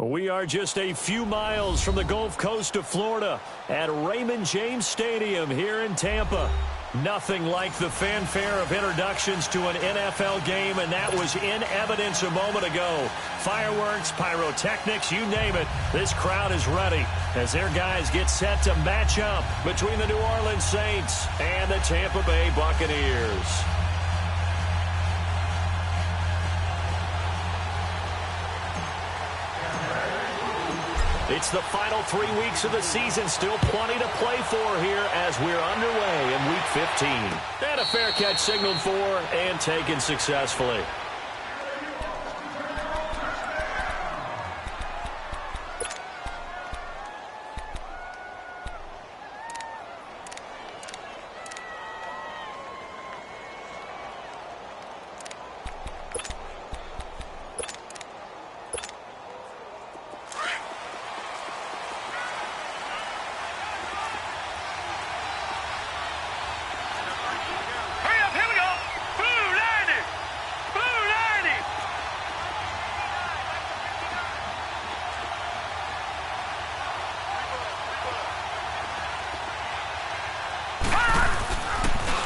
We are just a few miles from the Gulf Coast of Florida at Raymond James Stadium here in Tampa. Nothing like the fanfare of introductions to an NFL game, and that was in evidence a moment ago. Fireworks, pyrotechnics, you name it. This crowd is ready as their guys get set to match up between the New Orleans Saints and the Tampa Bay Buccaneers. It's the final 3 weeks of the season. Still plenty to play for here as we're underway in Week 15. And a fair catch signaled for and taken successfully.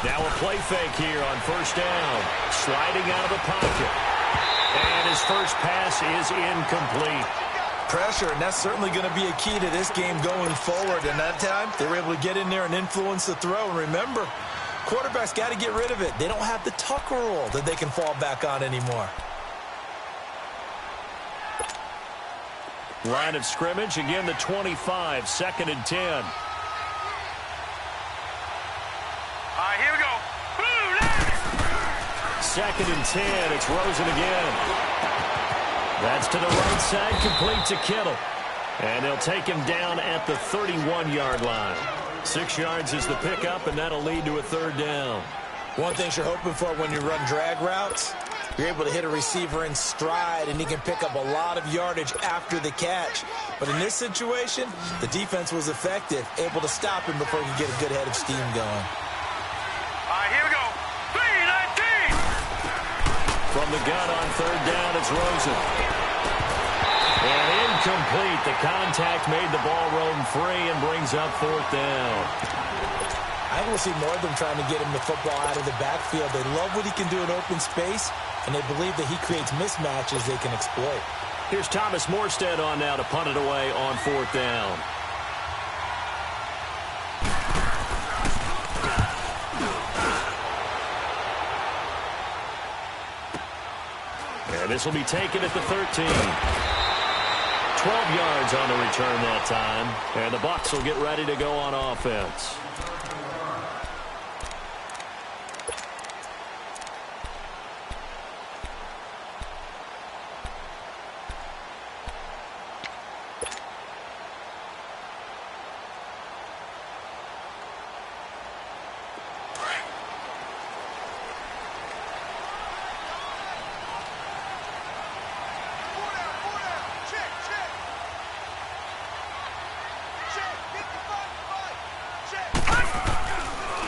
Now a play fake here on first down. Sliding out of the pocket. And his first pass is incomplete. Pressure, and that's certainly going to be a key to this game going forward. And that time, they were able to get in there and influence the throw. And remember, quarterbacks got to get rid of it. They don't have the Tucker rule that they can fall back on anymore. Line of scrimmage, again the 25, 2nd and 10. Here we go. 2nd and 10. It's Rosen again. That's to the right side, complete to Kittle. And they'll take him down at the 31-yard line. 6 yards is the pickup, and that'll lead to a 3rd down. One thing you're hoping for when you run drag routes, you're able to hit a receiver in stride, and he can pick up a lot of yardage after the catch. But in this situation, the defense was effective, able to stop him before he could get a good head of steam going. Here we go. 3-19. From the gun on 3rd down, it's Rosen. And incomplete. The contact made the ball roam free and brings up 4th down. I will see more of them trying to get him the football out of the backfield. They love what he can do in open space, and they believe that he creates mismatches they can exploit. Here's Thomas Morstead on now to punt it away on 4th down. And this will be taken at the 13. 12 yards on the return that time. And the Bucs will get ready to go on offense.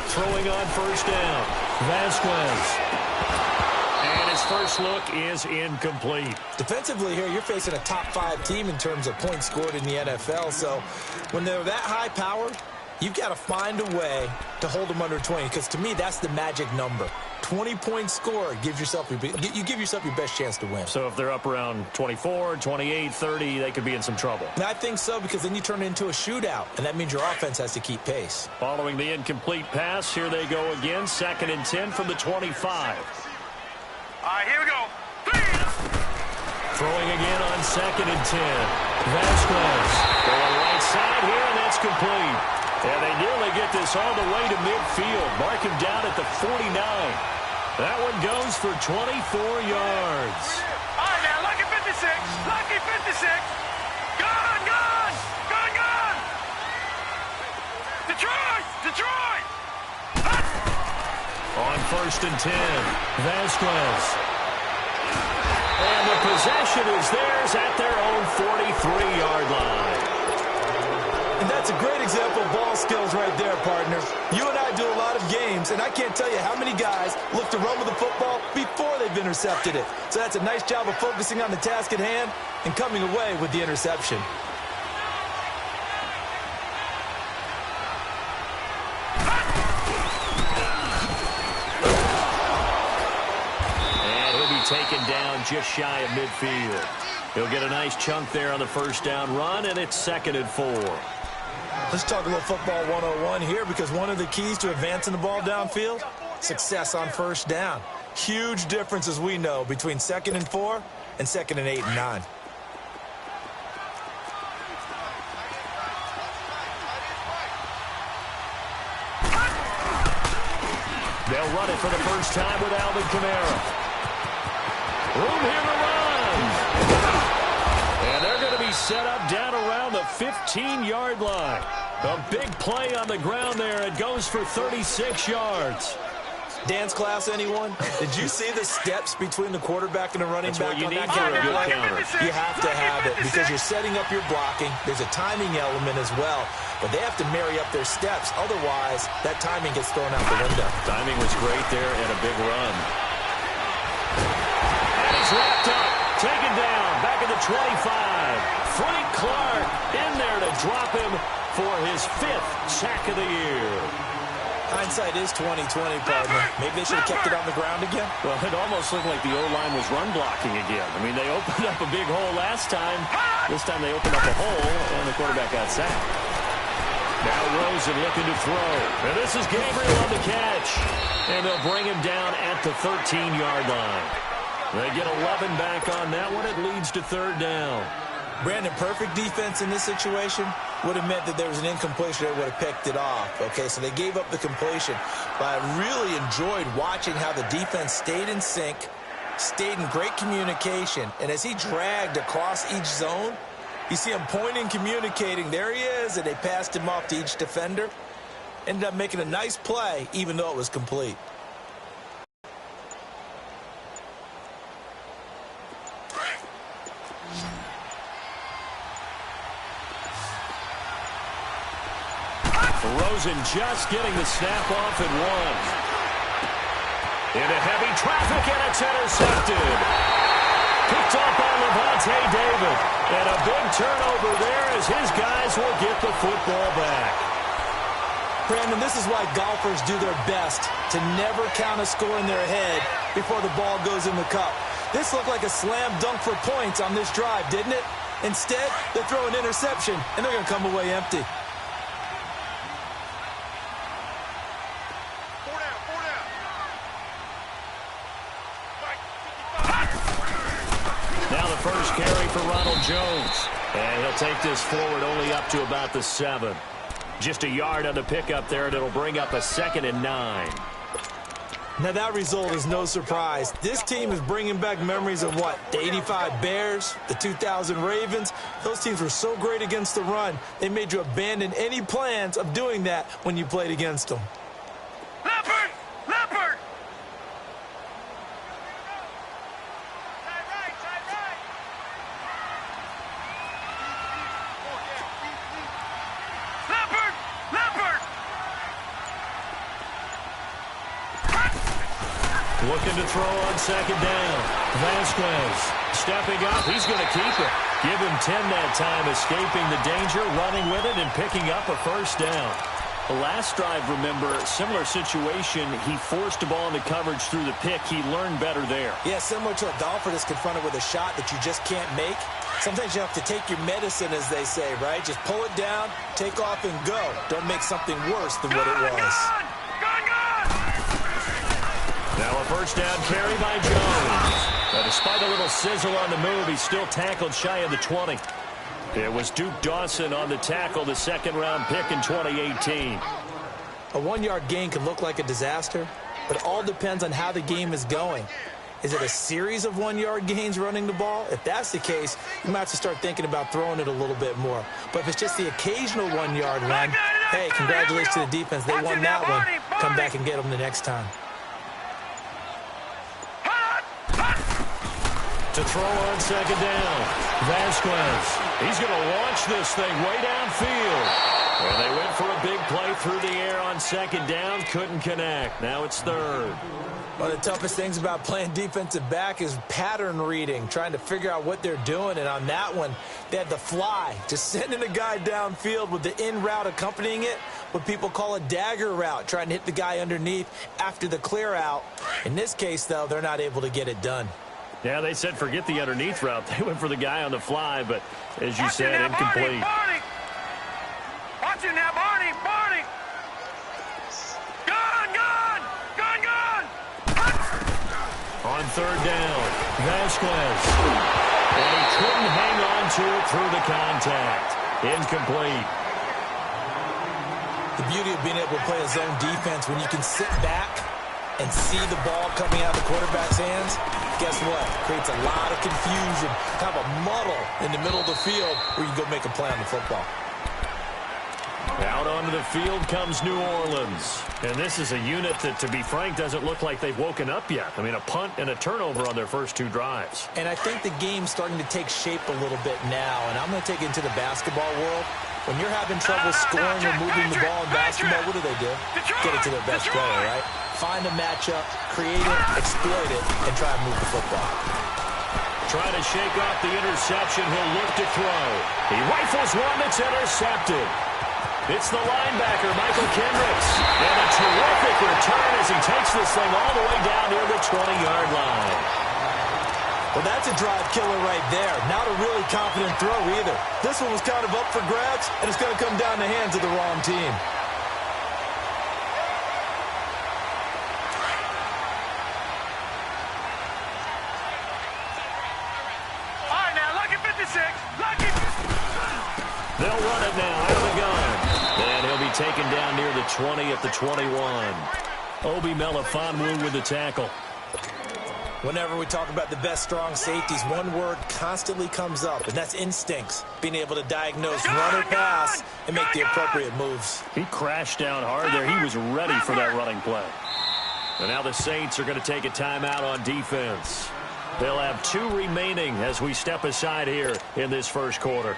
Throwing on 1st down, Vasquez. And his first look is incomplete. Defensively here, you're facing a top 5 team in terms of points scored in the NFL. So when they're that high powered, you've got to find a way to hold them under 20. Because to me, that's the magic number. 20 points scored gives yourself you give yourself your best chance to win. So if they're up around 24, 28, 30, they could be in some trouble. And I think so, because then you turn it into a shootout, and that means your offense has to keep pace. Following the incomplete pass, here they go again. 2nd and 10 from the 25. Here we go. Throwing again on 2nd and 10. Vasquez going right side here, and that's complete. And they nearly get this all the way to midfield. Mark him down at the 49. That one goes for 24 yards. All right, now, lucky 56. Lucky 56. Gone, gone. Gone, gone. Detroit. Detroit. On 1st and 10, Vasquez. And the possession is theirs at their own 43-yard line. And that's That's a great example of ball skills right there, partner. You and I do a lot of games, and I can't tell you how many guys look to run with the football before they've intercepted it. So that's a nice job of focusing on the task at hand and coming away with the interception. And he'll be taken down just shy of midfield. He'll get a nice chunk there on the first down run, and it's 2nd and 4. Let's talk a little football 101 here, because one of the keys to advancing the ball downfield, success on first down. Huge difference, as we know, between 2nd and 4 and 2nd and 8 and 9. They'll run it for the first time with Alvin Kamara. Room here to run. And they're going to be set up down around the 15-yard line. A big play on the ground there. It goes for 36 yards. Dance class, anyone? Did you see the steps between the quarterback and the running back on that kind of play? You have to have it because you're setting up your blocking. There's a timing element as well, but they have to marry up their steps. Otherwise, that timing gets thrown out the window. Timing was great there and a big run. And he's wrapped up, taken down, back at the 25. Frank Clark in there to drop him for his 5th sack of the year. Hindsight is 20/20, partner. Maybe they should have kept it on the ground again. Well, it almost looked like the O-line was run blocking again. I mean, they opened up a big hole last time. This time they opened up a hole, and the quarterback got sacked. Now Rosen looking to throw. And this is Gabriel on the catch. And they'll bring him down at the 13-yard line. They get 11 back on that one. It leads to 3rd down. Brandon, perfect defense in this situation would have meant that there was an incompletion that would have picked it off. Okay, so they gave up the completion. But I really enjoyed watching how the defense stayed in sync, stayed in great communication, and as he dragged across each zone, you see him pointing, communicating. There he is, and they passed him off to each defender. Ended up making a nice play, even though it was complete. Rosen just getting the snap off at 1. Into heavy traffic, and it's intercepted. Picked off by Levante David. And a big turnover there as his guys will get the football back. Brandon, this is why golfers do their best to never count a score in their head before the ball goes in the cup. This looked like a slam dunk for points on this drive, didn't it? Instead, they throw an interception, and they're going to come away empty. First carry for Ronald Jones. And he'll take this forward only up to about the 7. Just a yard on the pickup there, and it'll bring up a 2nd and 9. Now that result is no surprise. This team is bringing back memories of what? The 85 Bears, the 2000 Ravens. Those teams were so great against the run, they made you abandon any plans of doing that when you played against them. Leopard! Leopard! Looking to throw on 2nd down. Vasquez stepping up. He's going to keep it. Give him 10 that time, escaping the danger, running with it, and picking up a first down. The last drive, remember, similar situation. He forced the ball into coverage through the pick. He learned better there. Yeah, similar to a golfer that's confronted with a shot that you just can't make. Sometimes you have to take your medicine, as they say, right? Just pull it down, take off, and go. Don't make something worse than what it was. Now a first down carry by Jones. But despite a little sizzle on the move, he's still tackled shy of the 20. It was Duke Dawson on the tackle, the 2nd-round pick in 2018. A 1-yard gain can look like a disaster, but it all depends on how the game is going. Is it a series of 1-yard gains running the ball? If that's the case, you might have to start thinking about throwing it a little bit more. But if it's just the occasional 1-yard run, hey, congratulations to the defense. They won that one. Come back and get them the next time. To throw on 2nd down. Vasquez. He's going to launch this thing way downfield. And they went for a big play through the air on second down. Couldn't connect. Now it's third. One of the toughest things about playing defensive back is pattern reading, trying to figure out what they're doing. And on that one, they had the fly, just sending a guy downfield with the in route accompanying it, what people call a dagger route, trying to hit the guy underneath after the clear out. In this case, though, they're not able to get it done. Yeah, they said forget the underneath route. They went for the guy on the fly, but as you said, incomplete. Barney. Watch it now, Barney. Barney. Gone. On third down, Vasquez. And he couldn't hang on to it through the contact. Incomplete. The beauty of being able to play a zone defense when you can sit back and see the ball coming out of the quarterback's hands, guess what? Creates a lot of confusion, kind of a muddle in the middle of the field where you go make a play on the football. Out onto the field comes New Orleans. And this is a unit that, to be frank, doesn't look like they've woken up yet. I mean, a punt and a turnover on their first two drives. And I think the game's starting to take shape a little bit now, and I'm going to take it into the basketball world. When you're having trouble scoring or moving the ball in basketball, what do? Get it to their best player, right? Find a matchup, create it, exploit it, and try and move the football. Trying to shake off the interception. He'll look to throw. He rifles one that's intercepted. It's the linebacker, Michael Kendricks. And a terrific return as he takes this thing all the way down near the 20-yard line. Well, that's a drive killer right there. Not a really confident throw either. This one was kind of up for grabs, and it's going to come down the hands of the wrong team. All right, now, lucky 56. Lucky. They'll run it now out of the gun. And he'll be taken down near the 20 at the 21. Obi Melifonwu with the tackle. Whenever we talk about the best strong safeties, one word constantly comes up, and that's instincts. Being able to diagnose run or pass and make the appropriate moves. He crashed down hard there. He was ready for that running play. And now the Saints are going to take a timeout on defense. They'll have 2 remaining as we step aside here in this first quarter.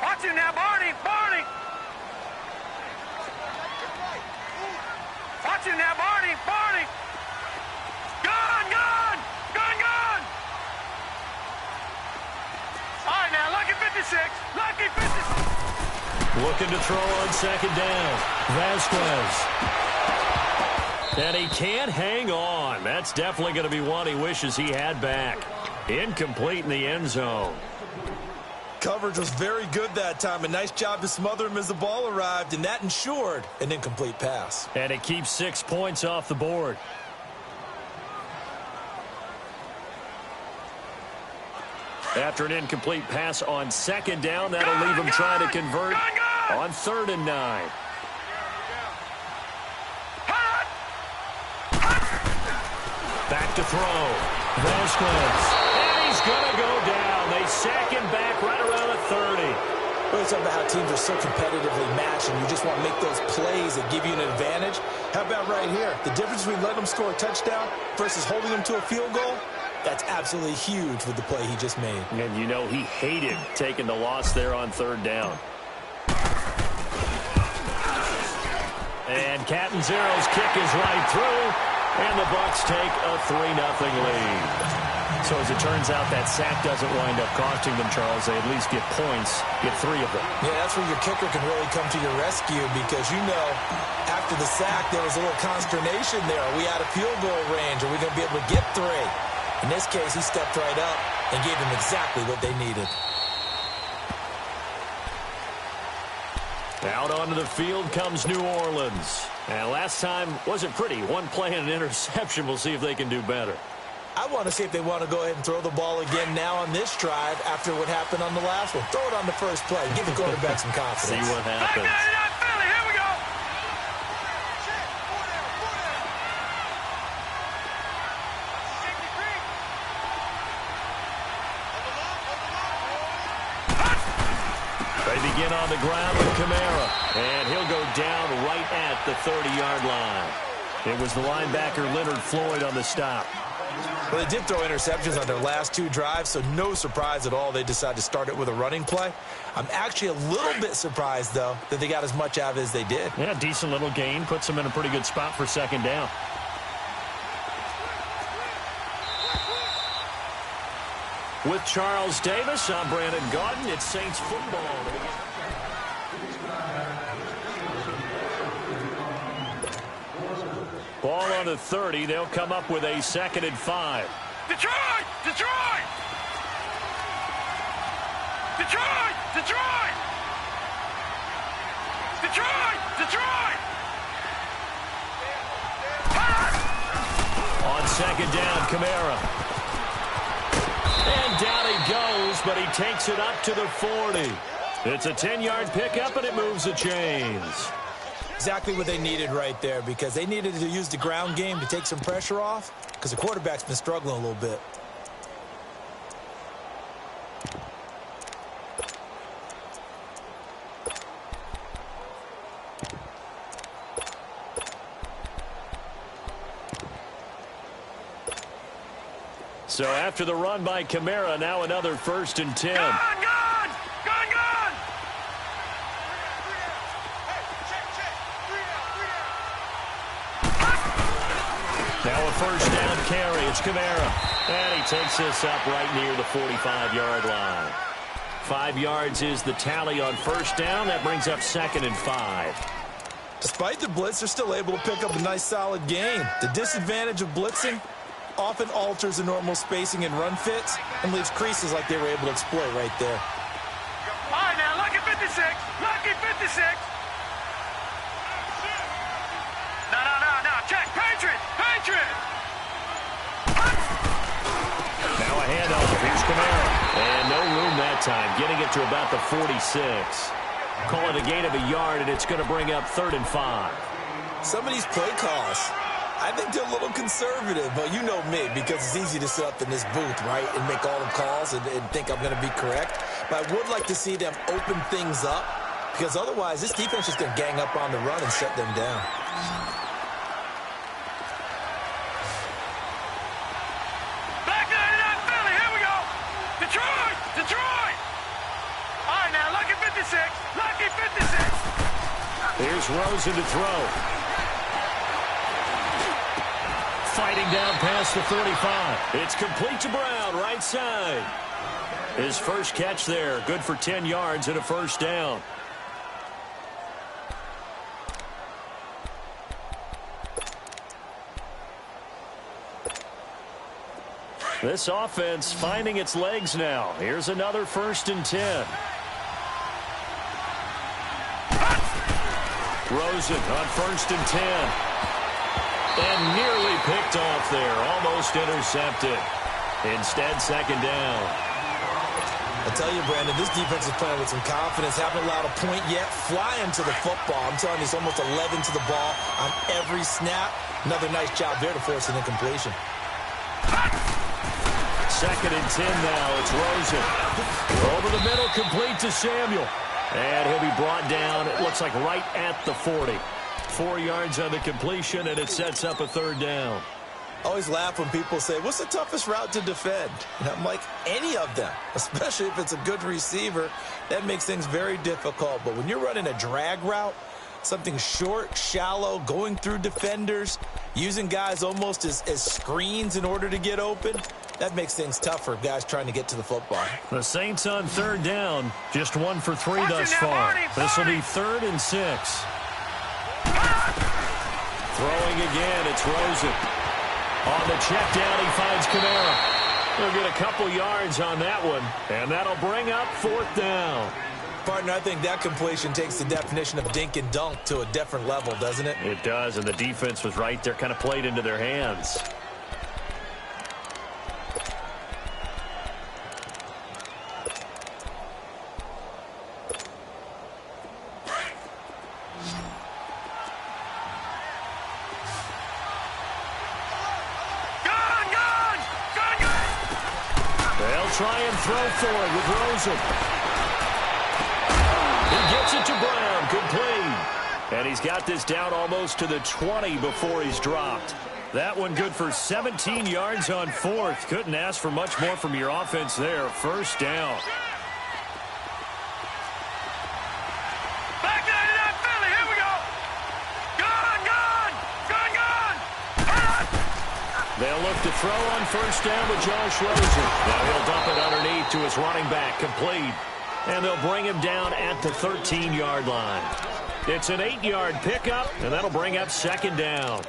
Watch it now, Barney. Watch it now, Barney. Gone. All right, now, lucky 56. Lucky 56. Looking to throw on second down. Vasquez. And he can't hang on. That's definitely going to be one he wishes he had back. Incomplete in the end zone. Coverage was very good that time. A nice job to smother him as the ball arrived, and that ensured an incomplete pass. And it keeps 6 points off the board. After an incomplete pass on second down, that'll leave him trying to convert on 3rd and 9. Back to throw. Vasquez. And he's going to go down. They sack him back right around the 30. Well, it's about how teams are so competitively matched, and you just want to make those plays that give you an advantage. How about right here? The difference between letting them score a touchdown versus holding them to a field goal, that's absolutely huge with the play he just made. And you know he hated taking the loss there on 3rd down. And Catanzaro's kick is right through, and the Bucs take a 3-0 lead. So as it turns out, that sack doesn't wind up costing them, Charles. They at least get points, get 3 of them. Yeah, that's where your kicker can really come to your rescue because, you know, after the sack, there was a little consternation there. Are we out of field goal range? Are we going to be able to get 3? In this case, he stepped right up and gave them exactly what they needed. Out onto the field comes New Orleans. And last time wasn't pretty. One play and an interception. We'll see if they can do better. I want to see if they want to go ahead and throw the ball again now on this drive after what happened on the last one. Throw it on the first play. Give the quarterback some confidence. See what happens. Here we go. They begin on the ground with Kamara. And he'll go down right at the 30-yard line. It was the linebacker Leonard Floyd on the stop. Well, they did throw interceptions on their last 2 drives, so no surprise at all they decided to start it with a running play. I'm actually a little bit surprised, though, that they got as much out of it as they did. Yeah, decent little gain. Puts them in a pretty good spot for second down. With Charles Davis, I'm Brandon Gaudin. It's Saints football. Ball on the 30. They'll come up with a 2nd and 5. Detroit! Detroit! Detroit! Detroit! Detroit! Detroit! On 2nd down, Kamara. And down he goes, but he takes it up to the 40. It's a 10-yard pickup, and it moves the chains. Exactly what they needed right there, because they needed to use the ground game to take some pressure off, because the quarterback's been struggling a little bit. So after the run by Kamara, now another 1st and 10. Gone! Gone! Gone! Gone! Now a 1st down carry. It's Kamara. And he takes this up right near the 45-yard line. 5 yards is the tally on 1st down. That brings up 2nd and 5. Despite the blitz, they're still able to pick up a nice, solid gain. The disadvantage of blitzing often alters the normal spacing and run fits and leaves creases like they were able to exploit right there. All right, now, lucky 56. Lucky 56. No. Check. Patriot. Patriot. Now a handoff. Here's Kamara. And no room that time. Getting it to about the 46. Call it a gain of a yard, and it's going to bring up 3rd and 5. Some of these play calls, I think they're a little conservative, but you know me, because it's easy to sit up in this booth, right, and make all the calls and think I'm going to be correct. But I would like to see them open things up, because otherwise this defense is going to gang up on the run and shut them down. Back 99 Philly. Here we go. Detroit. Detroit. All right, now, lucky 56. Lucky 56. Here's Rosen to throw. Fighting down past the 35. It's complete to Brown, right side. His first catch there, good for 10 yards and a 1st down. This offense finding its legs now. Here's another 1st and 10. Rosen on 1st and 10. And nearly picked off there. Almost intercepted. Instead, 2nd down. I tell you, Brandon, this defense is playing with some confidence. Haven't allowed a point yet. Flying to the football. I'm telling you, it's almost 11 to the ball on every snap. Another nice job there to force an incompletion. 2nd and 10 now. It's Rosen. Over the middle, complete to Samuel. And he'll be brought down, it looks like right at the 40. 4 yards on the completion, and it sets up a 3rd down. I always laugh when people say, what's the toughest route to defend? And I'm like, any of them, especially if it's a good receiver. That makes things very difficult. But when you're running a drag route, something short, shallow, going through defenders, using guys almost as screens in order to get open, that makes things tough for guys trying to get to the football. The Saints on 3rd down, just 1 for 3 thus far. This will be 3rd and 6. Throwing again, it's Rosen. On the check down, he finds Kamara. He'll get a couple yards on that one, and that'll bring up 4th down. Partner, I think that completion takes the definition of dink and dunk to a different level, doesn't it? It does, and the defense was right there, kind of played into their hands. Try and throw forward with Rosen. He gets it to Brown, complete. And he's got this down almost to the 20 before he's dropped. That one good for 17 yards on fourth. Couldn't ask for much more from your offense there. First down. Back 99 Philly, here we go. Gone. They'll look to throw on first down with Josh Rosen. Now he'll dump it underneath to his running back, complete. And they'll bring him down at the 13-yard line. It's an 8-yard pickup, and that'll bring up second down.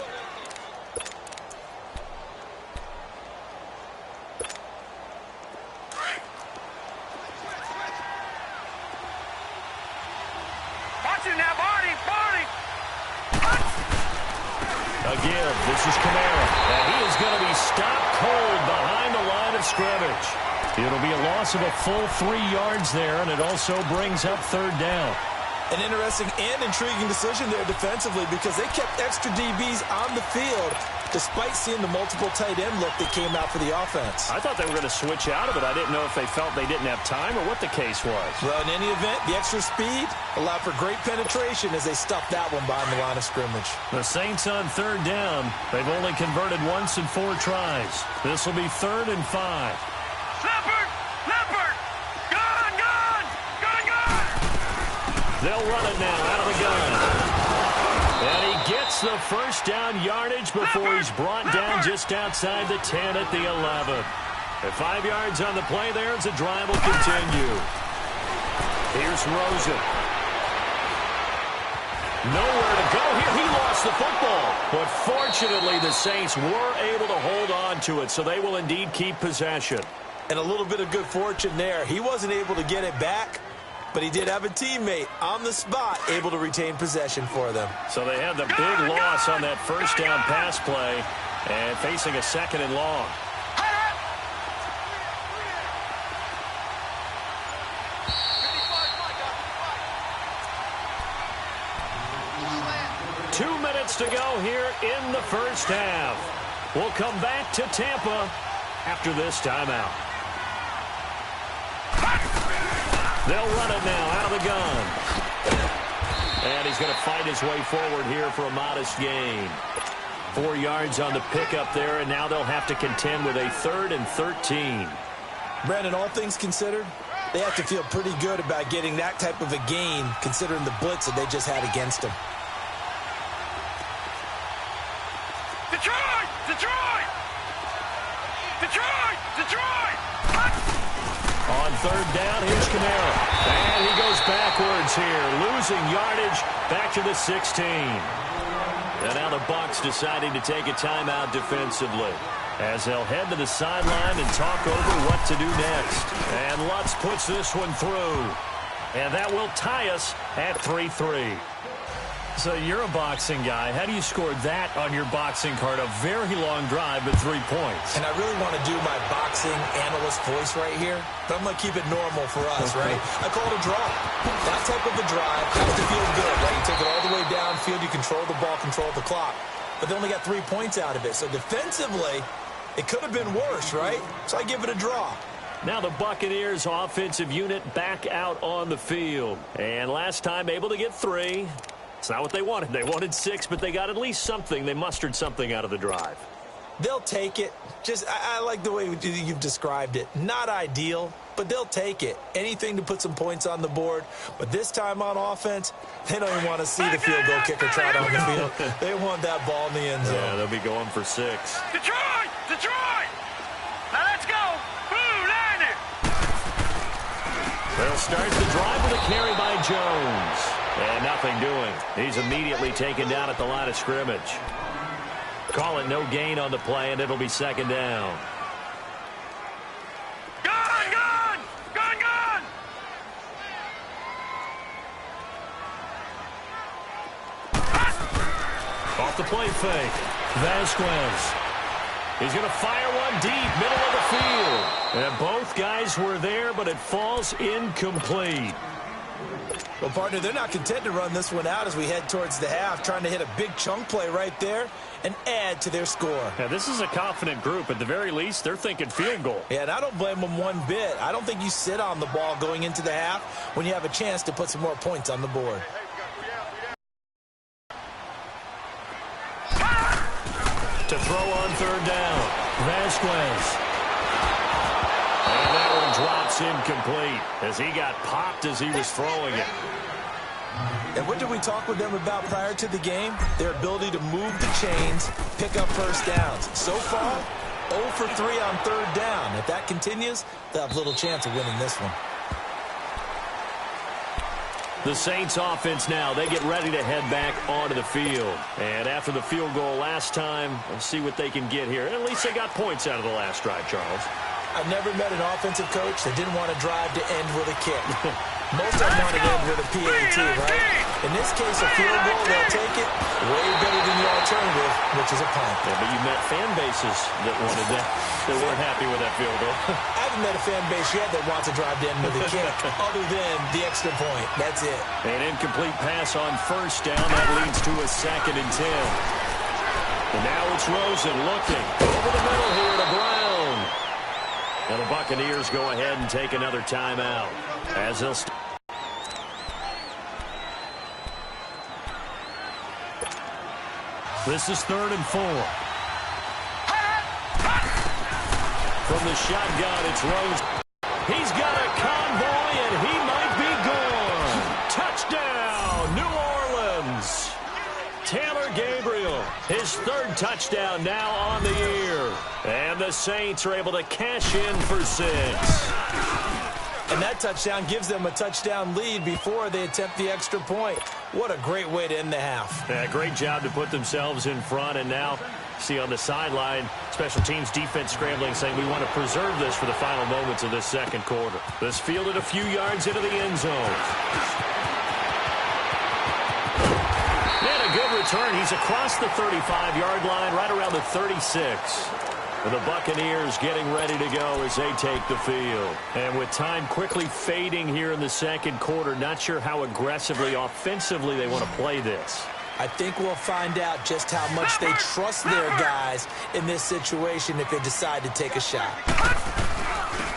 Again, this is Kamara, and he is going to be stopped cold behind the line of scrimmage. It'll be a loss of a full 3 yards there, and it also brings up third down. An interesting and intriguing decision there defensively because they kept extra DBs on the field despite seeing the multiple tight end look that came out for the offense. I thought they were going to switch out of it. I didn't know if they felt they didn't have time or what the case was. Well, in any event, the extra speed allowed for great penetration as they stuffed that one behind the line of scrimmage. The Saints on third down. They've only converted once in 4 tries. This will be 3rd and 5. Leopard! Gone! They'll run it now out of the gun. And he gets the first down yardage before he's brought down just outside the 10 at the 11. At 5 yards on the play there as the drive will continue. Here's Rosen. Nowhere to go here. He lost the football. But fortunately, the Saints were able to hold on to it, so they will indeed keep possession. And a little bit of good fortune there. He wasn't able to get it back, but he did have a teammate on the spot able to retain possession for them. So they had the big loss on that first down pass play and facing a 2nd and long. 2 minutes to go here in the first half. We'll come back to Tampa after this timeout. They'll run it now out of the gun. And he's going to fight his way forward here for a modest gain. 4 yards on the pickup there, and now they'll have to contend with a 3rd and 13. Brandon, all things considered, they have to feel pretty good about getting that type of a gain considering the blitz that they just had against them. Detroit! On third down, here's Kamara. And he goes backwards here, losing yardage back to the 16. And now the Bucs deciding to take a timeout defensively as they'll head to the sideline and talk over what to do next. And Lutz puts this one through. And that will tie us at 3-3. So you're a boxing guy. How do you score that on your boxing card? A very long drive, but 3 points. And I really want to do my boxing analyst voice right here, but I'm going to keep it normal for us, right? I call it a draw. That type of a drive has to feel good, right? You take it all the way downfield, you control the ball, control the clock. But they only got 3 points out of it. So defensively, it could have been worse, right? So I give it a draw. Now the Buccaneers offensive unit back out on the field. And last time able to get 3. It's not what they wanted. They wanted 6, but they got at least something. They mustered something out of the drive. They'll take it. I like the way you've described it. Not ideal, but they'll take it. Anything to put some points on the board. But this time on offense, they don't even want to see the field goal kicker trot on the field. They want that ball in the end zone. Yeah, they'll be going for 6. Detroit! Now let's go! Blue line it! They'll start the drive with a carry by Jones. And nothing doing. He's immediately taken down at the line of scrimmage. Call it no gain on the play, and it'll be 2nd down. Gone! Off the play fake. Vasquez. He's going to fire one deep, middle of the field. And both guys were there, but it falls incomplete. Well, partner, they're not content to run this one out as we head towards the half, trying to hit a big chunk play right there and add to their score. Now, this is a confident group. At the very least, they're thinking field goal. Yeah, and I don't blame them one bit. I don't think you sit on the ball going into the half when you have a chance to put some more points on the board. To throw on third down. Vasquez. And that one drops incomplete as he got popped as he was throwing it. And what did we talk with them about prior to the game? Their ability to move the chains, pick up first downs. So far, 0 for 3 on third down. If that continues, they'll have little chance of winning this one. The Saints offense now, they get ready to head back onto the field. And after the field goal last time, let's see what they can get here. At least they got points out of the last drive, Charles. I've never met an offensive coach that didn't want to drive to end with a kick. Most of them want to end with a PAT, right? In this case, a field goal, they'll take it. Way better than the alternative, which is a punt. Yeah, but you met fan bases that wanted that. They weren't happy with that field goal. I haven't met a fan base yet that wants to drive to end with a kick, other than the extra point. That's it. An incomplete pass on first down. That leads to a 2nd and 10. And now it's Rosen looking over the middle here to Brown. And the Buccaneers go ahead and take another timeout as they'll This is 3rd and 4. From the shotgun, it's Rose. He's got a convoy, and he might be gone. Touchdown, New Orleans. Taylor Gabriel, his 3rd touchdown now on the year. And the Saints are able to cash in for 6. And that touchdown gives them a touchdown lead before they attempt the extra point. What a great way to end the half. Yeah, great job to put themselves in front. And now, see on the sideline, special teams defense scrambling, saying we want to preserve this for the final moments of this second quarter. This fielded a few yards into the end zone. And a good return. He's across the 35-yard line, right around the 36. And the Buccaneers getting ready to go as they take the field. And with time quickly fading here in the second quarter, not sure how aggressively, offensively they want to play this. I think we'll find out just how much they trust their guys in this situation if they decide to take a shot.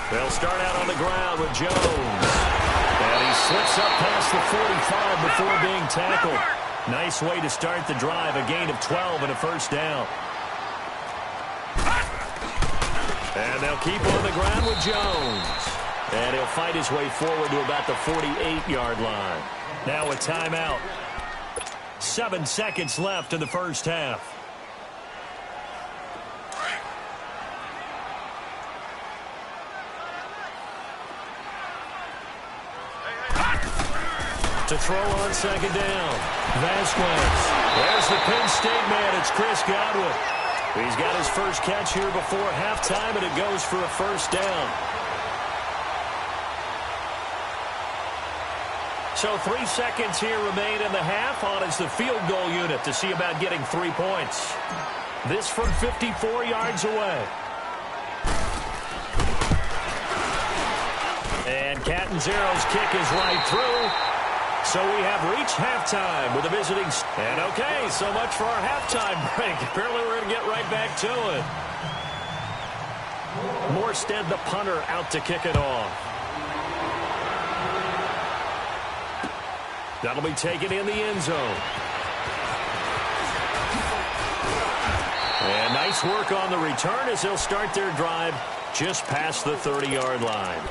They'll start out on the ground with Jones. And he slips up past the 45 before being tackled. Nice way to start the drive, a gain of 12 and a first down. And they'll keep on the ground with Jones. And he'll fight his way forward to about the 48-yard line. Now a timeout. 7 seconds left in the first half. To throw on second down. Vasquez. There's the Penn State man. It's Chris Godwin. He's got his first catch here before halftime, and it goes for a first down. So 3 seconds here remain in the half. On is the field goal unit to see about getting 3 points. This from 54 yards away. And Catanzaro's kick is right through. So we have reached halftime with the visiting. And okay, so much for our halftime break. Apparently we're going to get right back to it. Morstead, the punter, out to kick it off. That'll be taken in the end zone. And nice work on the return as they'll start their drive just past the 30-yard line.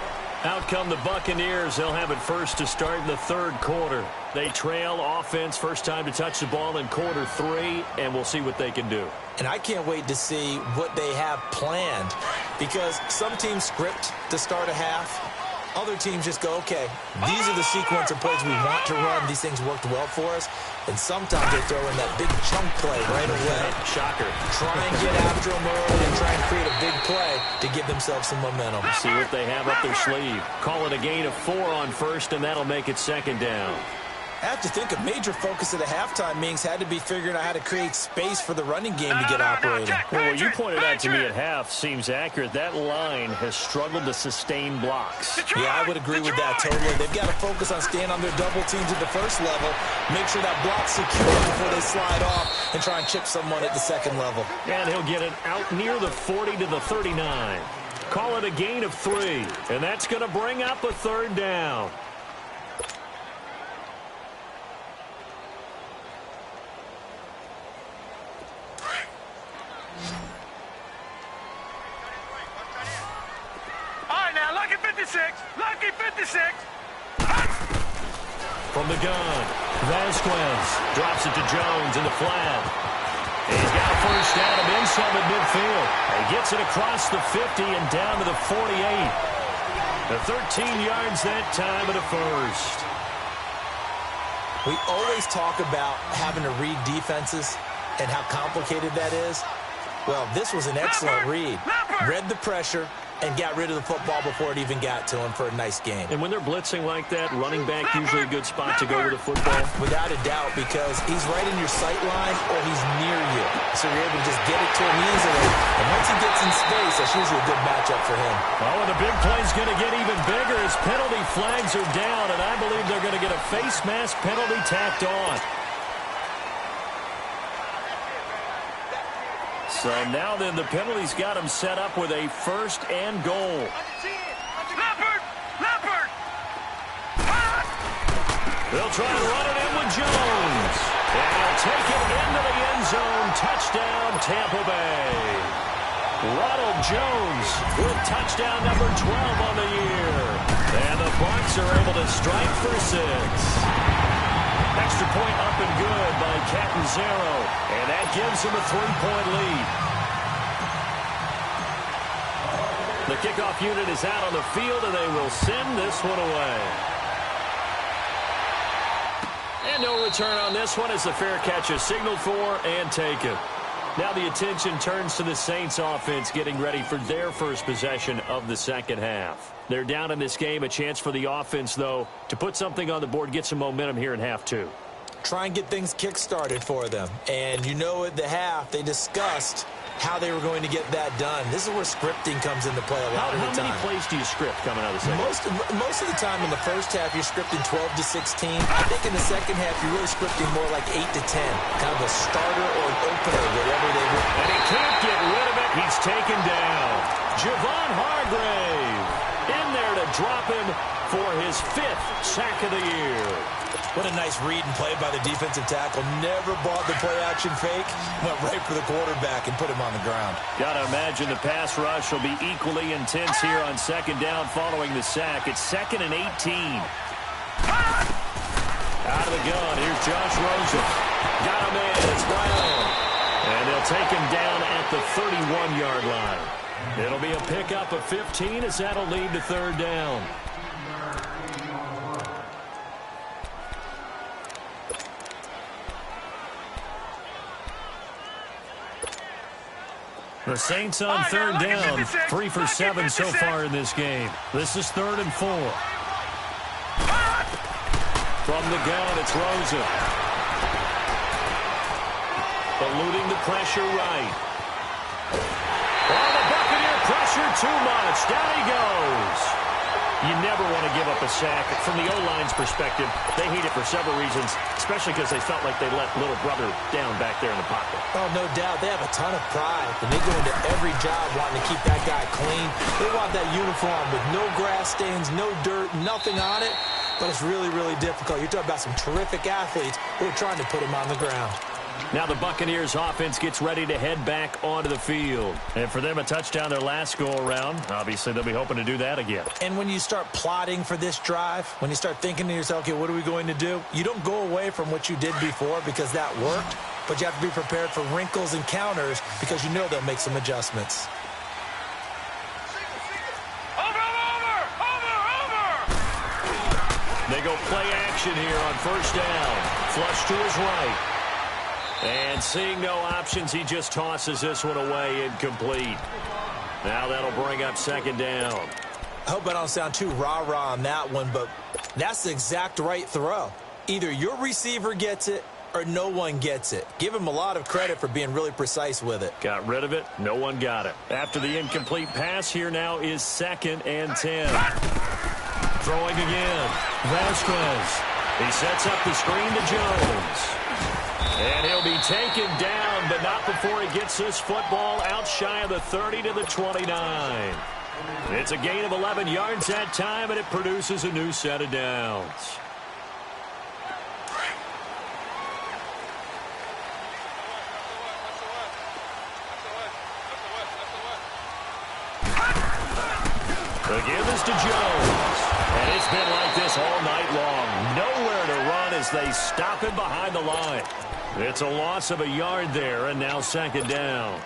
Out come the Buccaneers. They'll have it first to start in the third quarter. They trail offense, first time to touch the ball in quarter 3, and we'll see what they can do. And I can't wait to see what they have planned, because some teams script to start a half. Other teams just go, okay, these are the sequence of plays we want to run. These things worked well for us. And sometimes they throw in that big chunk play right away. Shocker. Try and get after them early and try and create a big play to give themselves some momentum. See what they have up their sleeve. Call it a gain of 4 on first, and that'll make it second down. I have to think a major focus of the halftime meetings had to be figuring out how to create space for the running game to get operating. Well, what you pointed out to me at half seems accurate. That line has struggled to sustain blocks. Yeah, I would agree with that totally. They've got to focus on staying on their double teams at the first level, make sure that block's secure before they slide off, and try and chip someone at the second level. And he'll get it out near the 40 to the 39. Call it a gain of 3, and that's going to bring up a third down. 56. Lucky 56. From the gun, Vasquez drops it to Jones in the flat. He's got a first down of inside at midfield. He gets it across the 50 and down to the 48. The 13 yards that time of the first. We always talk about having to read defenses and how complicated that is. Well, this was an excellent read. Read the pressure and got rid of the football before it even got to him for a nice game. And when they're blitzing like that, running back usually a good spot to go with the football? Without a doubt, because he's right in your sight line or he's near you. So you're able to just get it to him easily. And once he gets in space, that's usually a good matchup for him. Oh, and the big play's going to get even bigger as penalty flags are down, and I believe they're going to get a face mask penalty tacked on. So now then, the penalty's got him set up with a first and goal. Leopard! They'll try and run it in with Jones. And he'll take it into the end zone. Touchdown, Tampa Bay. Ronald Jones with touchdown number 12 on the year. And the Bucs are able to strike for 6. Extra point up and good by Catanzaro. And that gives him a 3-point lead. The kickoff unit is out on the field, and they will send this one away. And no return on this one as the fair catch is signaled for and taken. Now the attention turns to the Saints offense getting ready for their first possession of the second half. They're down in this game. A chance for the offense, though, to put something on the board, get some momentum here in half two. Try and get things kick-started for them. And you know at the half, they discussed how they were going to get that done. This is where scripting comes into play a lot of the time. How many plays do you script coming out of the second? Most of the time in the first half, you're scripting 12 to 16. I think in the second half, you're really scripting more like 8 to 10. Kind of a starter or an opener, whatever they were. And he can't get rid of it. He's taken down. Javon Hargrave in there to drop him for his 5th sack of the year. What a nice read and play by the defensive tackle. Never bought the play-action fake. Went right for the quarterback and put him on the ground. Got to imagine the pass rush will be equally intense here on second down following the sack. It's 2nd and 18. Out of the gun, here's Josh Rosen. Got him in, it's Brown. And they'll take him down at the 31-yard line. It'll be a pickup of 15 as that'll lead to third down. The Saints on third down, 3 for 7 so far in this game. This is 3rd and 4. From the gun, it's Rosen. Eluding the pressure right. Oh, the Buccaneer pressure too much. Down he goes. You never want to give up a sack. From the O-line's perspective, they hate it for several reasons, especially because they felt like they let little brother down back there in the pocket. Oh, no doubt. They have a ton of pride, and they go into every job wanting to keep that guy clean. They want that uniform with no grass stains, no dirt, nothing on it, but it's really, really difficult. You're talking about some terrific athletes who are trying to put him on the ground. Now the Buccaneers offense gets ready to head back onto the field. And for them, a touchdown their last go-around. Obviously, they'll be hoping to do that again. And when you start plotting for this drive, when you start thinking to yourself, okay, what are we going to do? You don't go away from what you did before because that worked, but you have to be prepared for wrinkles and counters because you know they'll make some adjustments. They go play action here on first down. Flush to his right. And seeing no options, he just tosses this one away incomplete. Now that'll bring up second down. I hope I don't sound too rah-rah on that one, but that's the exact right throw. Either your receiver gets it or no one gets it. Give him a lot of credit for being really precise with it. Got rid of it. No one got it. After the incomplete pass, here now is 2nd and 10. Throwing again. Vasquez. He sets up the screen to Jones. And he'll be taken down, but not before he gets this football out shy of the 30 to the 29. It's a gain of 11 yards that time, and it produces a new set of downs. Again, this to Jones. And it's been like this all night long. Nowhere to run as they stop him behind the line. It's a loss of a yard there, and now second down.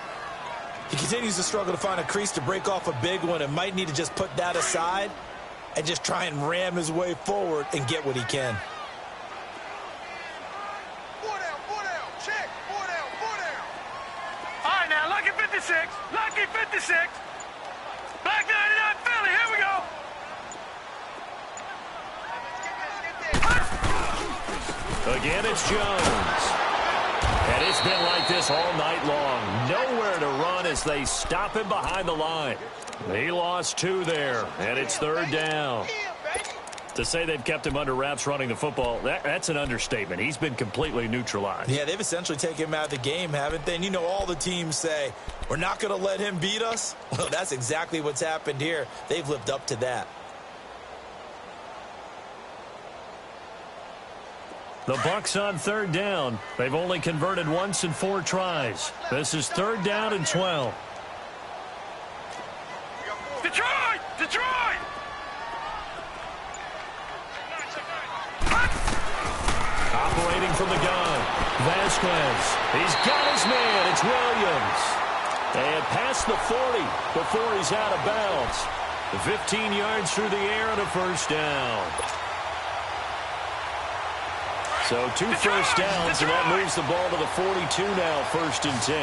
He continues to struggle to find a crease to break off a big one and might need to just put that aside and just try and ram his way forward and get what he can. Check. 4 down. All right, now, lucky 56. Lucky 56. Black 99 Philly, here we go. Again, it's Jones. And it's been like this all night long. Nowhere to run as they stop him behind the line. He lost 2 there, and it's third down. To say they've kept him under wraps running the football, that's an understatement. He's been completely neutralized. Yeah, they've essentially taken him out of the game, haven't they? And you know, all the teams say, we're not going to let him beat us. Well, that's exactly what's happened here. They've lived up to that. The Bucs on third down. They've only converted once in 4 tries. This is third down and 12. Detroit! Detroit! Operating from the gun, Vasquez. He's got his man. It's Williams. And past the 40 before he's out of bounds. 15 yards through the air and a first down. So 2 first downs, and that moves the ball to the 42 now, first and 10.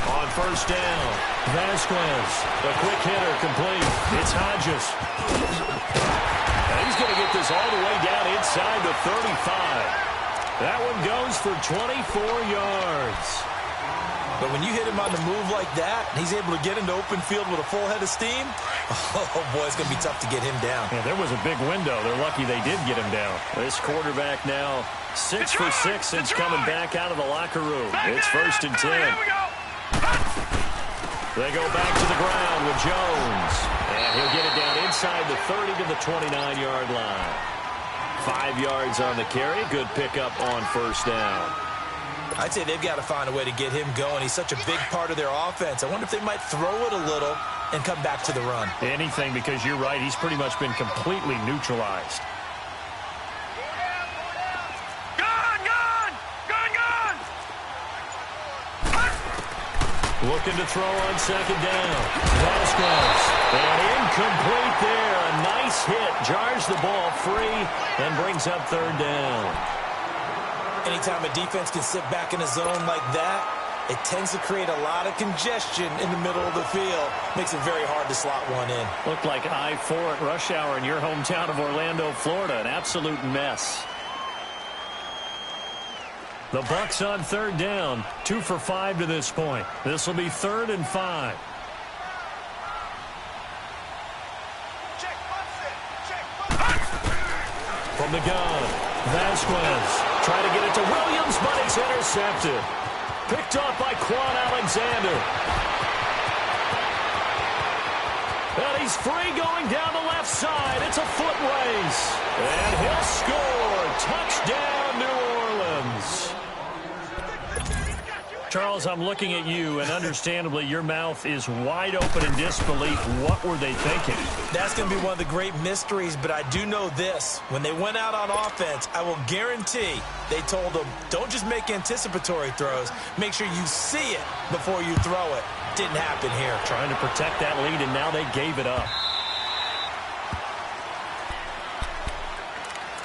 On first down, Vasquez. The quick hitter complete. It's Hodges. And he's going to get this all the way down inside the 35. That one goes for 24 yards. But when you hit him on the move like that, and he's able to get into open field with a full head of steam, oh, boy, it's going to be tough to get him down. Yeah, there was a big window. They're lucky they did get him down. This quarterback now 6 for 6 since coming back out of the locker room. It's first and 10. They go back to the ground with Jones. And he'll get it down inside the 30 to the 29-yard line. 5 yards on the carry. Good pickup on first down. I'd say they've got to find a way to get him going. He's such a big part of their offense. I wonder if they might throw it a little and come back to the run. Anything, because you're right. He's pretty much been completely neutralized. Looking to throw on second down. Vasquez. And incomplete there. A nice hit. Jars the ball free and brings up third down. Anytime a defense can sit back in a zone like that, it tends to create a lot of congestion in the middle of the field. Makes it very hard to slot one in. Looked like I-4 at rush hour in your hometown of Orlando, Florida. An absolute mess. The Bucs on third down. 2 for 5 to this point. This will be 3rd and 5. From the gun, Vasquez. Try to get it to Williams, but it's intercepted. Picked off by Quan Alexander. And he's free going down the left side. It's a foot race. And he'll score. Touchdown, New Orleans. Charles, I'm looking at you, and understandably, your mouth is wide open in disbelief. What were they thinking? That's going to be one of the great mysteries, but I do know this. When they went out on offense, I will guarantee they told them, don't just make anticipatory throws. Make sure you see it before you throw it. Didn't happen here. Trying to protect that lead, and now they gave it up.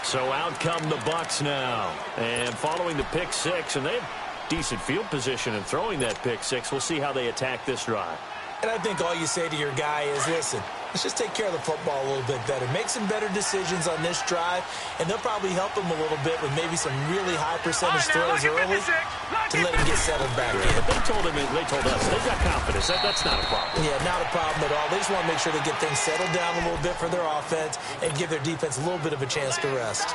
So out come the Bucs now. And following the pick six, and they have decent field position in throwing that pick six. We'll see how they attack this drive. And I think all you say to your guy is, listen, let's just take care of the football a little bit better. Make some better decisions on this drive, and they'll probably help him a little bit with maybe some really high percentage throws early to let him get settled back in. But they told us, they've got confidence. That's not a problem. Yeah, not a problem at all. They just want to make sure they get things settled down a little bit for their offense and give their defense a little bit of a chance to rest.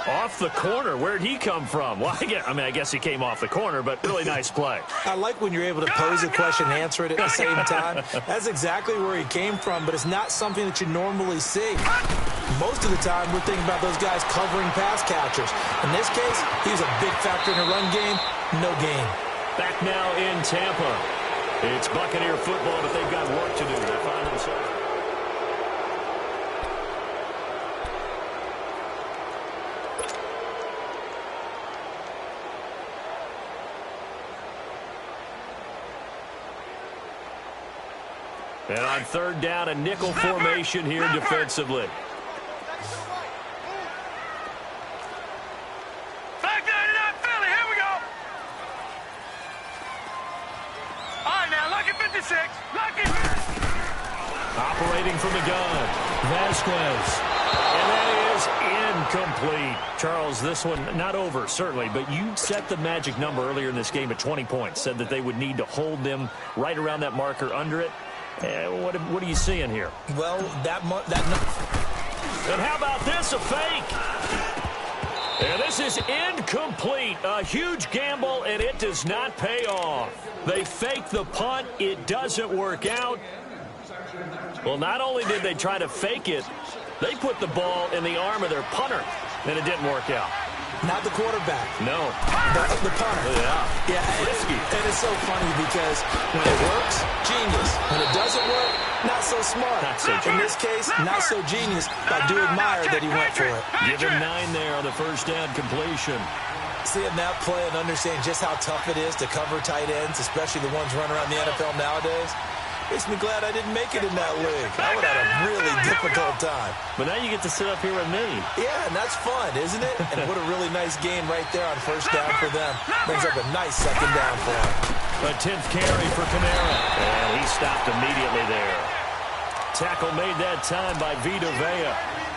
Off the corner. Where'd he come from? Well, I guess he came off the corner, but really nice play. I like when you're able to pose a question and answer it at the same time. That's exactly where he came from, but it's not something that you normally see. Most of the time, we're thinking about those guys covering pass catchers. In this case, he was a big factor in the run game. No gain. Back now in Tampa. It's Buccaneer football, but they've got work to do. They find themselves. And on third down, a nickel formation here defensively. Back 99 Philly, here we go. All right, now, lucky 56. Lucky. Operating from the gun, Vasquez. And that is incomplete. Charles, this one not over, certainly, but you set the magic number earlier in this game at 20 points. Said that they would need to hold them right around that marker under it. What are you seeing here? Well, And how about this, a fake? And this is incomplete. A huge gamble, and it does not pay off. They fake the punt. It doesn't work out. Well, not only did they try to fake it, they put the ball in the arm of their punter, and it didn't work out. Not the quarterback. No. The punter. Yeah. Risky. And it's so funny because when it works, genius. When it doesn't work, not so smart. Not so In this case, not so genius. I do admire that he went for it. Give him 9 there on the first down completion. Seeing that play and understanding just how tough it is to cover tight ends, especially the ones running around the NFL nowadays, makes me glad I didn't make it in that league. I would have had a really difficult time. But now you get to sit up here with me. Yeah, and that's fun, isn't it? And what a really nice game right there on first down for them. Brings up a nice second down for them. A 10th carry for Kamara. And he stopped immediately there. Tackle made that time by Vita Vea.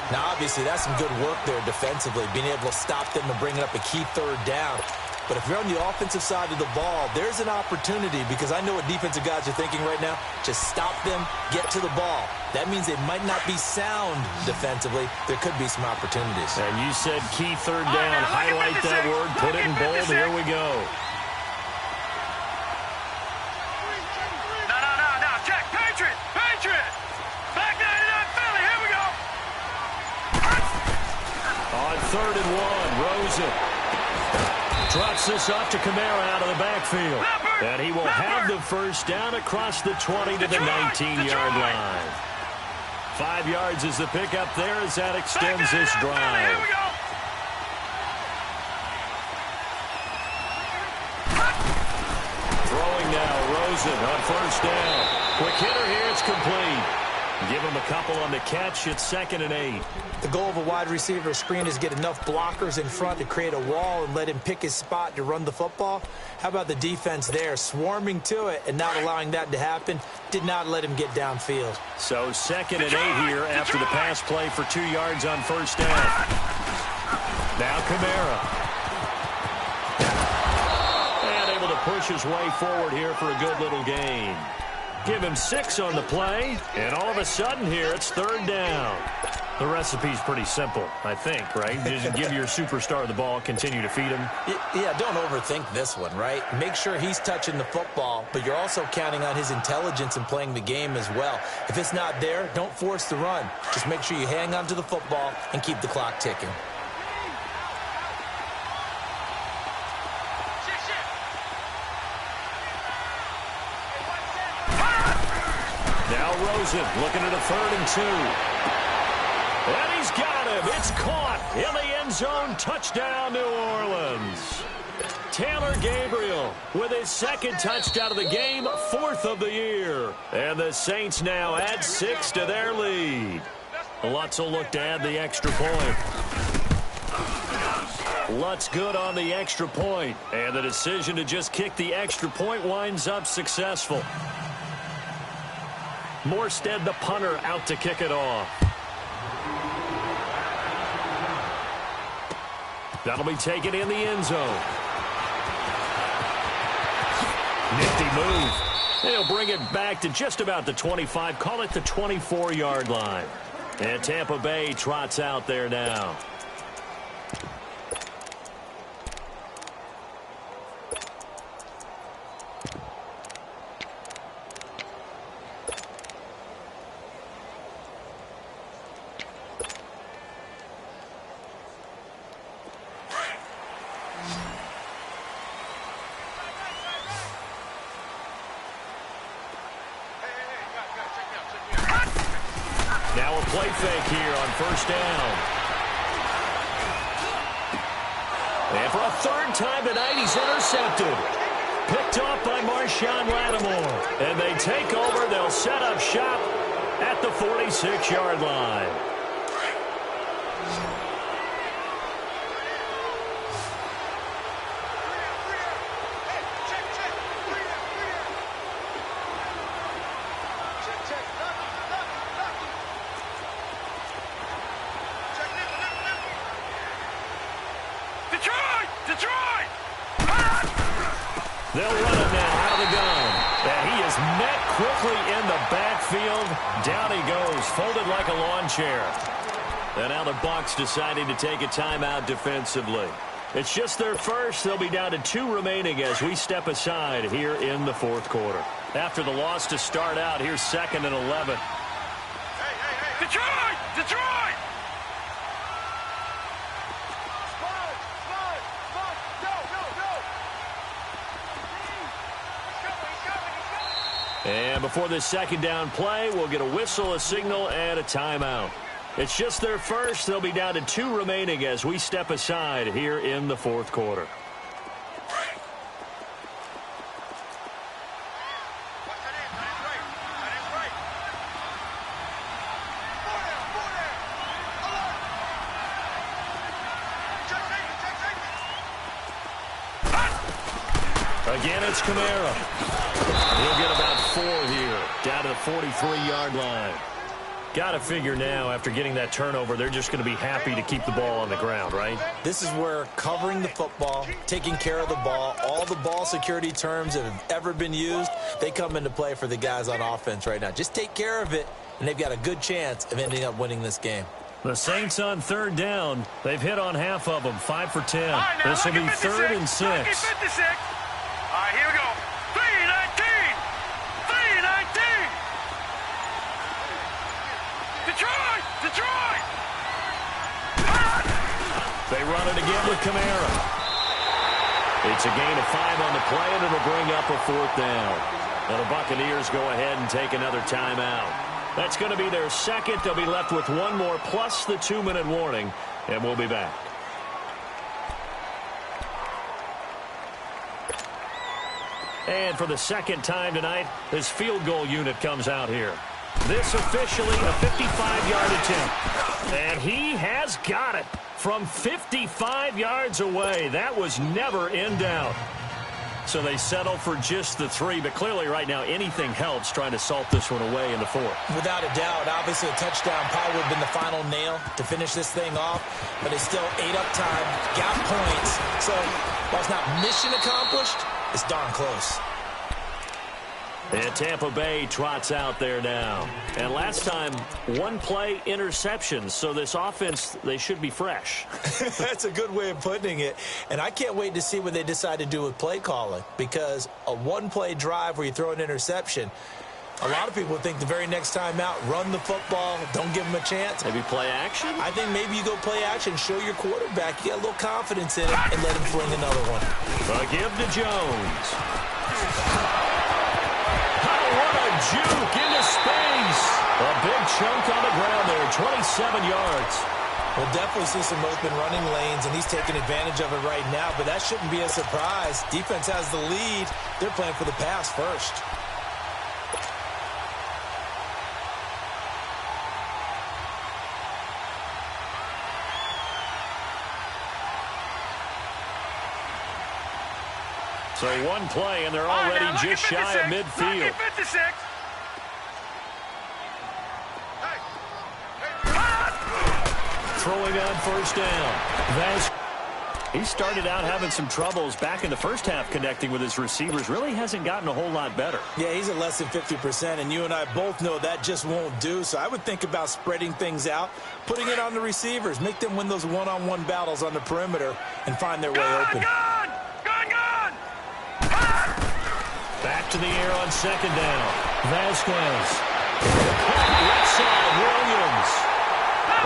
Now, obviously, that's some good work there defensively, being able to stop them and bring up a key third down. But if you're on the offensive side of the ball, there's an opportunity because I know what defensive guys are thinking right now. Just stop them, get to the ball. That means they might not be sound defensively. There could be some opportunities. And you said key third down. Highlight that word. Put it in bold. Here we go. No. Check. Patriot. Back 99 Philly. Here we go. On 3rd and 1, Rosen drops this off to Kamara out of the backfield. And he will have the first down across the 20 to the 19-yard line. 5 yards is the pickup there as that extends this drive. Throwing now, Rosen on first down. Quick hitter here, it's complete. Give him a couple on the catch. It's 2nd and 8. The goal of a wide receiver screen is get enough blockers in front to create a wall and let him pick his spot to run the football. How about the defense there, swarming to it and not allowing that to happen? Did not let him get downfield. So 2nd and 8 here after the pass play for 2 yards on first down. Now Kamara. And able to push his way forward here for a good little gain. Give him 6 on the play, and all of a sudden here, it's 3rd down. The recipe's pretty simple, I think, right? Just give your superstar the ball, continue to feed him. Yeah, don't overthink this one, right? Make sure he's touching the football, but you're also counting on his intelligence in playing the game as well. If it's not there, don't force the run. Just make sure you hang on to the football and keep the clock ticking. Now Rosen looking at a 3rd and 2. And he's got him. It's caught in the end zone. Touchdown, New Orleans. Taylor Gabriel with his 2nd touchdown of the game, 4th of the year. And the Saints now add 6 to their lead. Lutz will look to add the extra point. Lutz good on the extra point. And the decision to just kick the extra point winds up successful. Morstead, the punter, out to kick it off. That'll be taken in the end zone. Nifty move. And he'll bring it back to just about the 25. Call it the 24-yard line. And Tampa Bay trots out there now. play fake here on first down. And for a third time tonight, he's intercepted. Picked off by Marshawn Lattimore. And they take over. They'll set up shop at the 46-yard line. They'll run it now out of the gun. And he is met quickly in the backfield. Down he goes, folded like a lawn chair. And now the Bucs deciding to take a timeout defensively. It's just their first. They'll be down to 2 remaining as we step aside here in the fourth quarter. After the loss to start out, here's 2nd and 11. Hey. Detroit! Detroit! And before this second down play, we'll get a whistle, a signal, and a timeout. It's just their first. They'll be down to 2 remaining as we step aside here in the fourth quarter. Again, it's Kamara. He'll get about 4 here, down to the 43-yard line. Got to figure now, after getting that turnover, they're just going to be happy to keep the ball on the ground, right? This is where covering the football, taking care of the ball, all the ball security terms that have ever been used, they come into play for the guys on offense right now. Just take care of it, and they've got a good chance of ending up winning this game. The Saints on third down. They've hit on half of them, 5 for 10. Right, this will be 3rd and 6. All right, here we go. 3-19. Detroit! They run it again with Kamara. It's a gain of 5 on the play, and it'll bring up a 4th down. And the Buccaneers go ahead and take another timeout. That's going to be their second. They'll be left with 1 more plus the 2-minute warning, and we'll be back. And for the second time tonight, this field goal unit comes out here. This officially a 55-yard attempt. And he has got it from 55 yards away. That was never in doubt. So they settle for just the 3. But clearly right now anything helps trying to salt this one away in the 4th. Without a doubt, obviously a touchdown probably would have been the final nail to finish this thing off. But it's still ate up time, got points. So while it's not mission accomplished, it's darn close. And Tampa Bay trots out there now. And last time, 1 play interception. So this offense, they should be fresh. That's a good way of putting it. And I can't wait to see what they decide to do with play calling. Because a 1-play drive where you throw an interception, a lot of people think the very next time out, run the football, don't give them a chance. Maybe play action? I think maybe you go play action, show your quarterback you got a little confidence in it, and let him fling another one. A give to Jones. What a juke into space. A big chunk on the ground there, 27 yards. We'll definitely see some open running lanes, and he's taking advantage of it right now, but that shouldn't be a surprise. Defense has the lead. They're playing for the pass first. So 1 play, and they're already just shy of midfield. Throwing on first down. He started out having some troubles back in the first half connecting with his receivers. Really hasn't gotten a whole lot better. Yeah, he's at less than 50%, and you and I both know that just won't do. So I would think about spreading things out, putting it on the receivers, make them win those one-on-one battles on the perimeter, and find their way open. Back to the air on second down. Vasquez. Left side, Williams.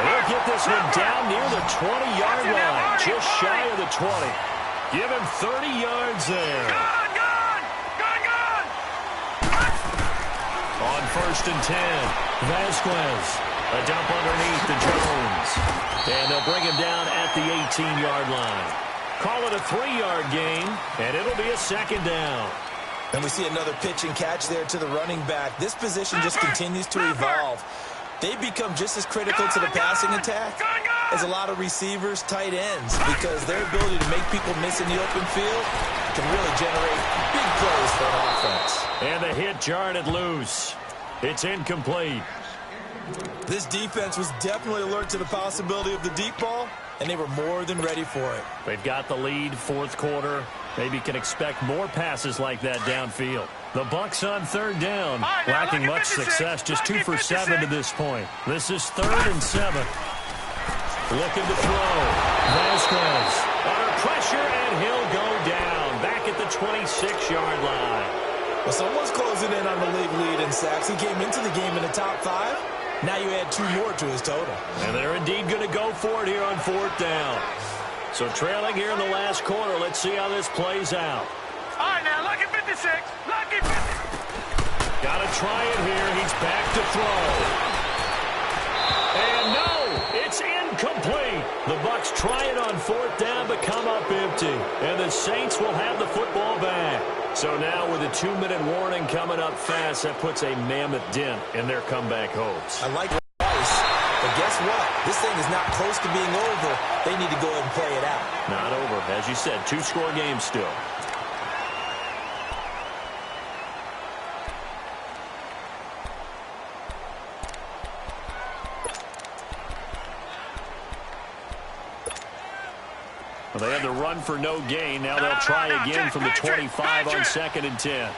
They'll get this one down near the 20-yard line. Just shy of the 20. Give him 30 yards there. On 1st and 10. Vasquez. A dump underneath to Jones. And they'll bring him down at the 18-yard line. Call it a 3-yard gain, and it'll be a second down. And we see another pitch and catch there to the running back. This position just continues to evolve. They've become just as critical to the passing attack as a lot of receivers, tight ends, because their ability to make people miss in the open field can really generate big plays for an offense. And the hit jarred it loose. It's incomplete. This defense was definitely alert to the possibility of the deep ball, and they were more than ready for it. They've got the lead, fourth quarter. Maybe can expect more passes like that downfield. The Bucs on third down, lacking much success, just 2 for 7 to this point. This is 3rd and 7. Looking to throw. Vasquez under pressure, and he'll go down back at the 26-yard line. Well, someone's closing in on the league lead in sacks. He came into the game in the top 5. Now you add 2 more to his total. And they're indeed going to go for it here on 4th down. So trailing here in the last quarter. Let's see how this plays out. All right, now, lucky 56. Lucky 50. Got to try it here. He's back to throw. And no, it's incomplete. The Bucs try it on 4th down, but come up empty. And the Saints will have the football back. So now with a 2-minute warning coming up fast, that puts a mammoth dent in their comeback hopes. I like Rice, but guess what? This thing is not close to being over. They need to go ahead and play it out. Not over. As you said, 2-score game still. Well, they had the run for no gain. Now they'll try again from the 25 on 2nd and 10.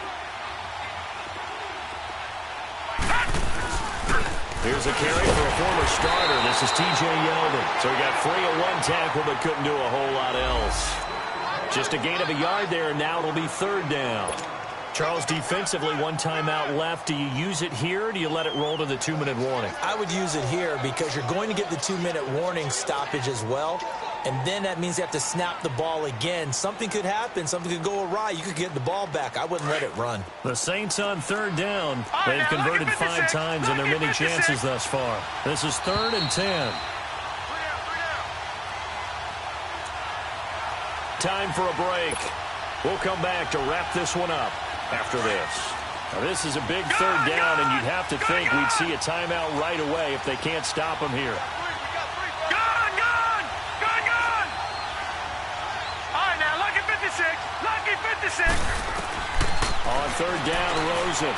Here's a carry for a former starter. This is T.J. Yeldon. So he got free of 1 tackle but couldn't do a whole lot else. Just a gain of a yard there, and now it'll be 3rd down. Charles, defensively, 1 timeout left. Do you use it here, or do you let it roll to the 2-minute warning? I would use it here because you're going to get the 2-minute warning stoppage as well. And then that means you have to snap the ball again. Something could happen. Something could go awry. You could get the ball back. I wouldn't let it run. The Saints on 3rd down. They've converted 5 times in their many chances thus far. This is 3rd and 10. Time for a break. We'll come back to wrap this one up after this. Now, this is a big 3rd down, and you'd have to think we'd see a timeout right away if they can't stop them here. Lucky 56. On 3rd down, Rosen.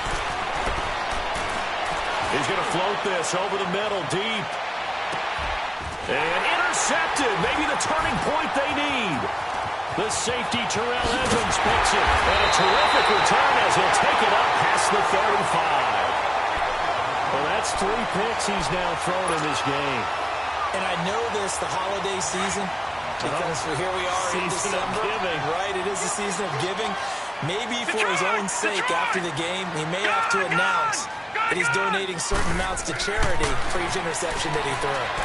He's going to float this over the middle, deep. And intercepted. Maybe the turning point they need. The safety, Terrell Evans, picks it. And a terrific return as he'll take it up past the 35. Well, that's 3 picks he's now thrown in this game. And I know this, the holiday season, because here we are in December, right? It is the season of giving. Maybe for his own sake after the game, he may have to announce that he's donating certain amounts to charity for each interception that he throws.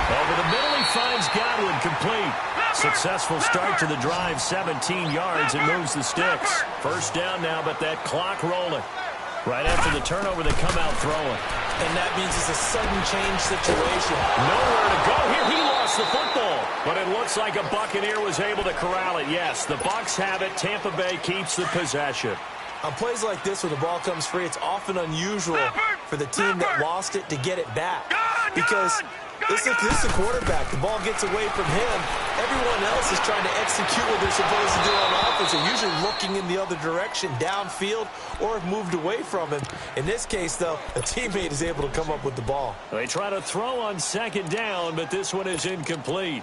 Over the middle, he finds Godwin complete. Successful start to the drive, 17 yards, and moves the sticks. 1st down now, but that clock rolling. Right after the turnover, they come out throwing. And that means it's a sudden change situation. Nowhere to go here. He lost the football. But it looks like a Buccaneer was able to corral it. Yes, the Bucs have it. Tampa Bay keeps the possession. On plays like this where the ball comes free, it's often unusual for the team that lost it to get it back. Because this is a quarterback. The ball gets away from him. Everyone else is trying to execute what they're supposed to do on offense. They're usually looking in the other direction, downfield, or have moved away from him. In this case, though, a teammate is able to come up with the ball. They try to throw on 2nd down, but this one is incomplete.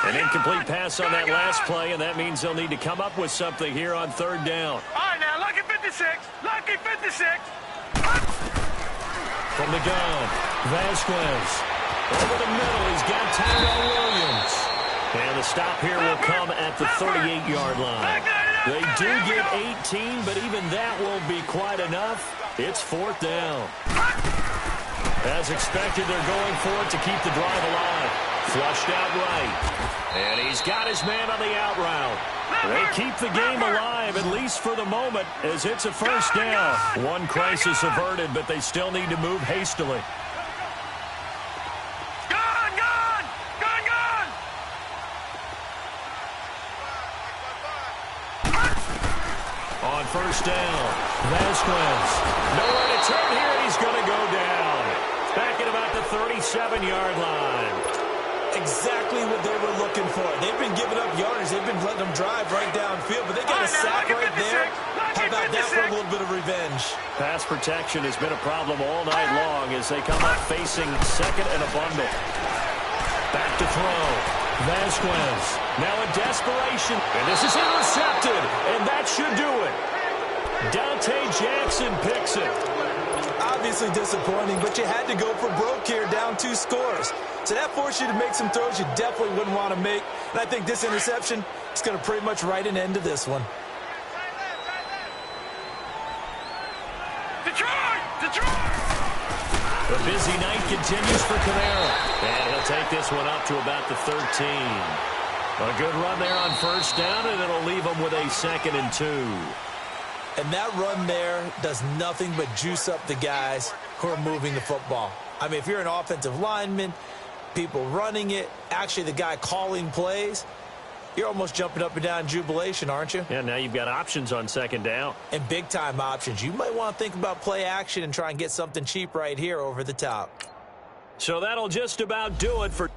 An incomplete pass on that last play, and that means they'll need to come up with something here on 3rd down. All right, now, lucky 56. Lucky 56. From the gun, Vasquez. Over the middle, he's got Tyrell Williams. And the stop here will come at the 38-yard line. They do get 18, but even that won't be quite enough. It's 4th down. As expected, they're going for it to keep the drive alive. Flushed out right. And he's got his man on the out route. They keep the game alive, at least for the moment, as it's a first down. One crisis averted, but they still need to move hastily. On first down, Vasquez. Nowhere to turn here, and he's going to go down. Back at about the 37-yard line. Exactly what they were looking for. They've been giving up yardage. They've been letting them drive right downfield, but they got a sack right there. How about that for a little bit of revenge? Pass protection has been a problem all night long as they come up facing second and a bundle. Back to throw. Vasquez. Now in desperation. And this is intercepted. And that should do it. Dante Jackson picks it. Obviously disappointing, but you had to go for broke here, down 2 scores. So that forced you to make some throws you definitely wouldn't want to make. And I think this interception is going to pretty much write an end to this one. Detroit! The busy night continues for Kamara. And he'll take this one up to about the 13. A good run there on first down, and it'll leave him with a 2nd and 2. And that run there does nothing but juice up the guys who are moving the football. I mean, if you're an offensive lineman, people running it, actually the guy calling plays, you're almost jumping up and down in jubilation, aren't you? Yeah, now you've got options on 2nd down. And big-time options. You might want to think about play action and try and get something cheap right here over the top. So that'll just about do it for